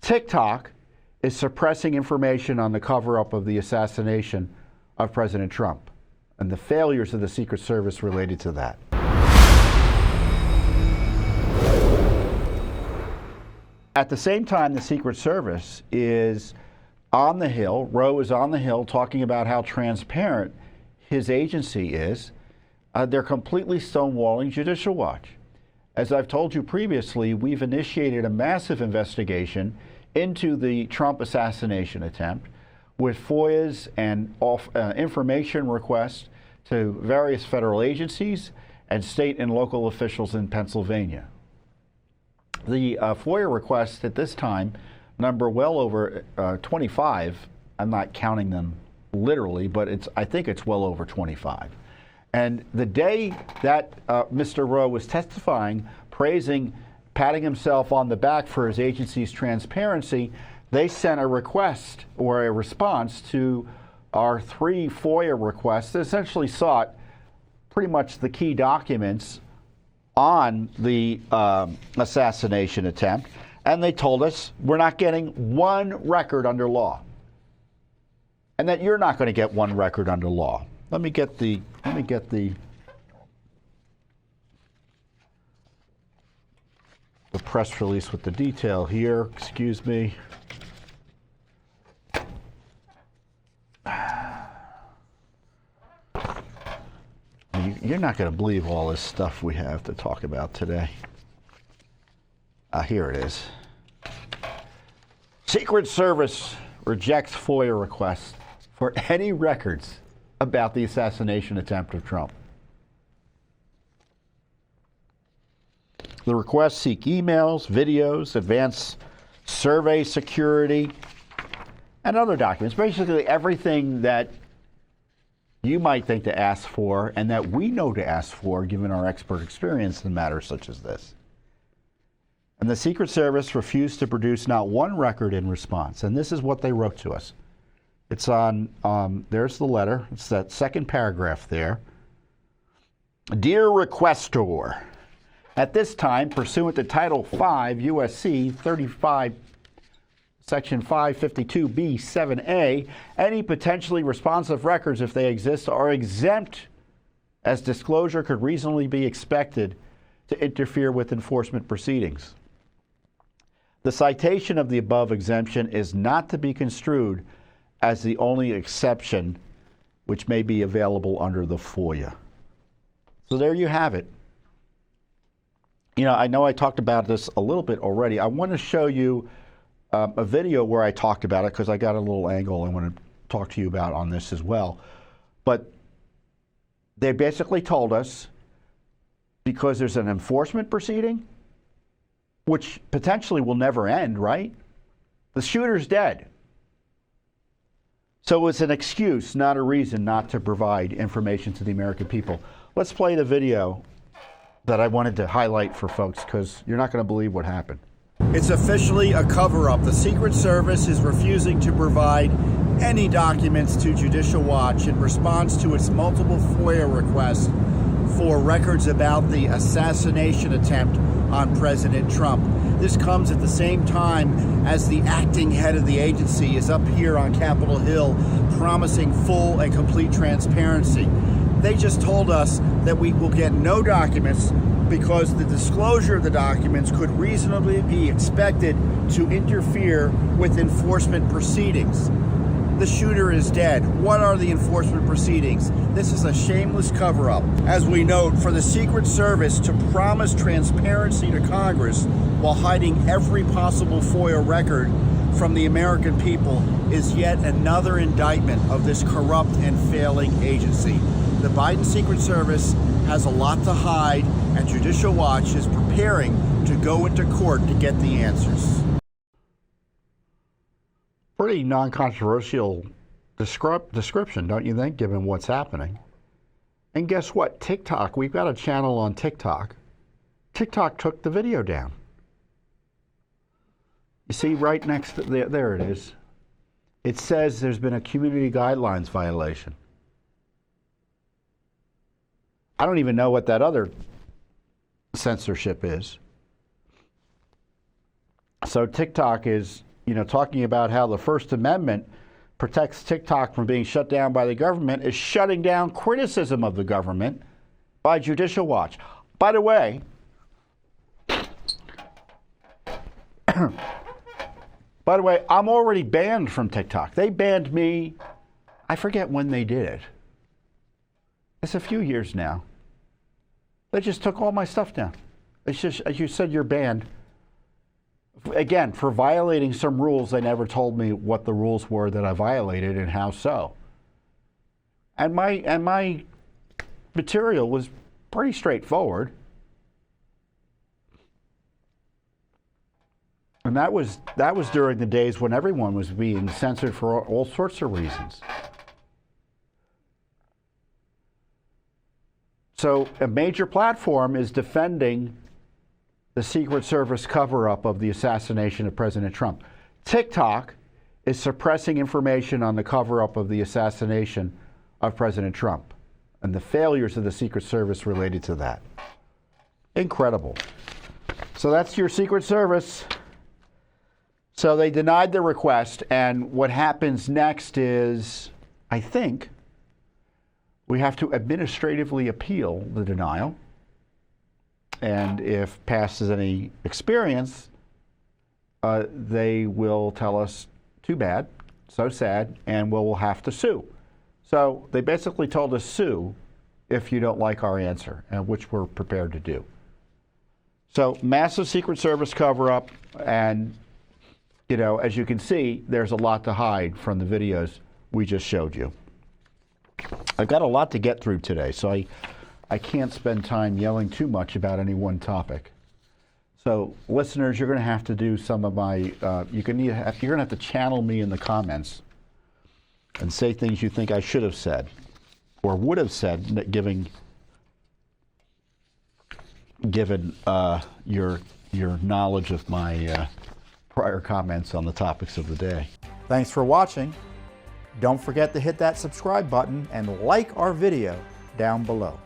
TikTok is suppressing information on the cover-up of the assassination of President Trump and the failures of the Secret Service related to that. At the same time, the Secret Service is on the Hill, Roe is on the Hill talking about how transparent his agency is. They're completely stonewalling Judicial Watch. As I've told you previously, we've initiated a massive investigation into the Trump assassination attempt with FOIAs and information requests to various federal agencies and state and local officials in Pennsylvania. The FOIA requests at this time number well over 25. I'm not counting them literally, but I think it's well over 25. And the day that Mr. Roe was testifying, patting himself on the back for his agency's transparency, they sent a request or a response to our 3 FOIA requests that essentially sought pretty much the key documents on the assassination attempt. And they told us we're not getting one record under law, and that you're not going to get one record under law. Let me get the press release with the detail here. Excuse me. You're not going to believe all this stuff we have to talk about today. Here it is. Secret Service rejects FOIA requests for any records about the assassination attempt of Trump. The requests seek emails, videos, advanced survey security, and other documents. Basically everything that you might think to ask for and that we know to ask for given our expert experience in matters such as this. And the Secret Service refused to produce not one record in response. And this is what they wrote to us. It's on, there's the letter. It's that second paragraph there. Dear Requestor, at this time, pursuant to Title 5 U.S.C. 35, Section 552B7A, any potentially responsive records, if they exist, are exempt as disclosure could reasonably be expected to interfere with enforcement proceedings. The citation of the above exemption is not to be construed as the only exception which may be available under the FOIA. So there you have it. You know I talked about this a little bit already. I want to show you a video where I talked about it because I got a little angle I want to talk to you about on this as well. But they basically told us because there's an enforcement proceeding, which potentially will never end, right? The shooter's dead. So it's an excuse, not a reason not to provide information to the American people. Let's play the video that I wanted to highlight for folks because you're not going to believe what happened. It's officially a cover-up. The Secret Service is refusing to provide any documents to Judicial Watch in response to its multiple FOIA requests for records about the assassination attempt on President Trump. This comes at the same time as the acting head of the agency is up here on Capitol Hill promising full and complete transparency. They just told us that we will get no documents because the disclosure of the documents could reasonably be expected to interfere with enforcement proceedings. The shooter is dead. What are the enforcement proceedings? This is a shameless cover-up. As we note, for the Secret Service to promise transparency to Congress while hiding every possible FOIA record from the American people is yet another indictment of this corrupt and failing agency. The Biden Secret Service has a lot to hide, and Judicial Watch is preparing to go into court to get the answers. Pretty non-controversial description, don't you think, given what's happening? And guess what? TikTok, we've got a channel on TikTok. TikTok took the video down. You see right next to there it is. It says there's been a community guidelines violation. I don't even know what that other censorship is. So TikTok is, talking about how the First Amendment protects TikTok from being shut down by the government, is shutting down criticism of the government by Judicial Watch. By the way, I'm already banned from TikTok. They banned me, I forget when they did it. It's a few years now. They just took all my stuff down. It's just, as you said, you're banned. Again, for violating some rules, they never told me what the rules were that I violated and how so. And my material was pretty straightforward. And that was during the days when everyone was being censored for all sorts of reasons. So a major platform is defending the Secret Service cover-up of the assassination of President Trump. TikTok is suppressing information on the cover-up of the assassination of President Trump and the failures of the Secret Service related to that. Incredible. So that's your Secret Service. So they denied the request, and what happens next is, I think, we have to administratively appeal the denial. And if past is any experience, they will tell us, too bad, so sad, and we'll have to sue. So they basically told us sue if you don't like our answer, and which we're prepared to do. So massive Secret Service cover-up, and as you can see, there's a lot to hide from the videos we just showed you. I've got a lot to get through today, so I can't spend time yelling too much about any one topic. So, listeners, you're going to have to do some of my, you're going to have to channel me in the comments and say things you think I should have said or would have said, given your knowledge of my prior comments on the topics of the day. Thanks for watching. Don't forget to hit that subscribe button and like our video down below.